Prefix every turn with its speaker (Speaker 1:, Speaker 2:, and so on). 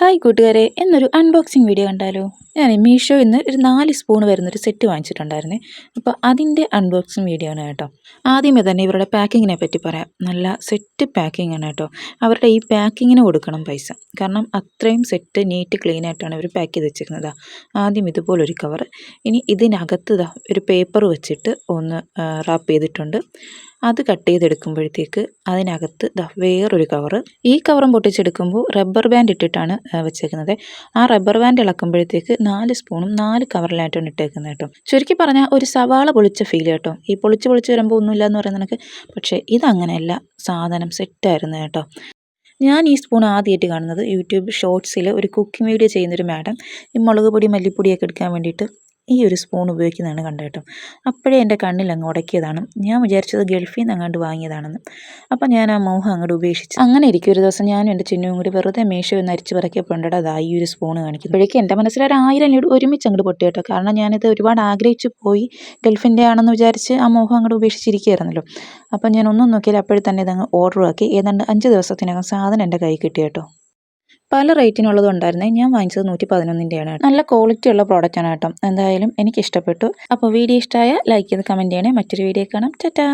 Speaker 1: Hi കൂട്ടുകാരെ, എന്നൊരു unboxing video കണ്ടാലോ? ഞാൻ മീഷോയിൽ നിന്ന് ഒരു 4 സ്പൂൺ വരുന്നൊരു സെറ്റ് വാങ്ങിച്ചിട്ടുണ്ടായിരുന്നേ. അപ്പോൾ അതിൻ്റെ അൺബോക്സിങ് വീഡിയോ ആണ് കേട്ടോ. ആദ്യമേ തന്നെ ഇവരുടെ പാക്കിങ്ങിനെ പറ്റി പറയാം. നല്ല സെറ്റ് പാക്കിംഗ് ആണ് കേട്ടോ. അവരുടെ ഈ പാക്കിങ്ങിന് കൊടുക്കണം പൈസ. കാരണം അത്രയും സെറ്റ് നീറ്റ് ക്ലീൻ ആയിട്ടാണ് ഇവർ പാക്ക് ചെയ്ത് വെച്ചിരിക്കുന്നത്. ആദ്യം ഇതുപോലൊരു കവർ, ഇനി ഇതിനകത്ത് ഒരു പേപ്പർ വെച്ചിട്ട് ഒന്ന് റാപ്പ് ചെയ്തിട്ടുണ്ട്. അത് കട്ട് ചെയ്തെടുക്കുമ്പോഴത്തേക്ക് അതിനകത്ത് വേറൊരു കവറ്. ഈ കവറും പൊട്ടിച്ചെടുക്കുമ്പോൾ റബ്ബർ ബാൻഡ് ഇട്ടിട്ടാണ് വെച്ചേക്കുന്നത്. ആ റബ്ബർ ബാൻഡ് ഇളക്കുമ്പോഴത്തേക്ക് 4 സ്പൂണും 4 കവറിലായിട്ടാണ് ഇട്ടേക്കുന്നത് കേട്ടോ. ചുരുക്കി പറഞ്ഞാൽ ഒരു സവാള പൊളിച്ച ഫീൽ കേട്ടോ. ഈ പൊളിച്ച് വരുമ്പോൾ ഒന്നുമില്ല എന്ന് പറയുന്നത് എനിക്ക്. പക്ഷേ ഇതങ്ങനെയല്ല, സാധനം സെറ്റായിരുന്നു കേട്ടോ. ഞാൻ ഈ സ്പൂൺ ആദ്യമായിട്ട് കാണുന്നത് യൂട്യൂബ് ഷോർട്സിൽ ഒരു കുക്കിംഗ് വീഡിയോ ചെയ്യുന്നൊരു മാഡം ഈ മുളക് പൊടി മല്ലിപ്പൊടിയൊക്കെ എടുക്കാൻ വേണ്ടിയിട്ട് ഈ ഒരു സ്പൂൺ ഉപയോഗിക്കുന്നതാണ് കണ്ടത് കേട്ടോ. അപ്പോഴേ എൻ്റെ കണ്ണിൽ അങ്ങ് ഉടക്കിയതാണ്. ഞാൻ വിചാരിച്ചത് ഗൾഫിൽ നിന്ന് അങ്ങോട്ട് വാങ്ങിയതാണെന്ന്. അപ്പം ഞാൻ ആ മോഹം അങ്ങോട്ട് ഉപേക്ഷിച്ചു. അങ്ങനെ ഇരിക്കും ഒരു ദിവസം ഞാനും എൻ്റെ ചിഹ്നവും കൂടി വെറുതെ മീഷോ ഒന്ന് അരിച്ച് പറക്കിയപ്പോണ്ടടാ അതാ ഈ ഒരു സ്പൂൺ കാണിക്കുന്നത്. അപ്പോഴേക്കും എൻ്റെ മനസ്സിൽ ഒരു 1000 ലീഡ് ഒരുമിച്ച് അങ്ങോട്ട് പൊട്ടി കേട്ടോ. കാരണം ഞാനിത് ഒരുപാട് ആഗ്രഹിച്ചു പോയി. ഗൾഫിൻ്റെ ആണെന്ന് വിചാരിച്ച് ആ മോഹം അങ്ങോട്ട് ഉപേക്ഷിച്ചിരിക്കുകയായിരുന്നല്ലോ. അപ്പം ഞാൻ ഒന്നും നോക്കിയാൽ അപ്പോഴും തന്നെ ഇതങ്ങ് ഓർഡർ ആക്കി. ഏതാണ്ട് 5 ദിവസത്തിനകം സാധനം എൻ്റെ കൈ കിട്ടി കേട്ടോ. പല റേറ്റിനുള്ളതും ഉണ്ടായിരുന്നേ. ഞാൻ വാങ്ങിച്ചത് 111ൻ്റെയാണ്. നല്ല ക്വാളിറ്റി ഉള്ള പ്രോഡക്റ്റാണ് കേട്ടോ. എന്തായാലും എനിക്കിഷ്ടപ്പെട്ടു. അപ്പോൾ വീഡിയോ ഇഷ്ടമായ ലൈക്ക് ചെയ്ത് കമൻറ്റ് ചെയ്യണേ. മറ്റൊരു വീഡിയോ കാണാം. ടാറ്റാ.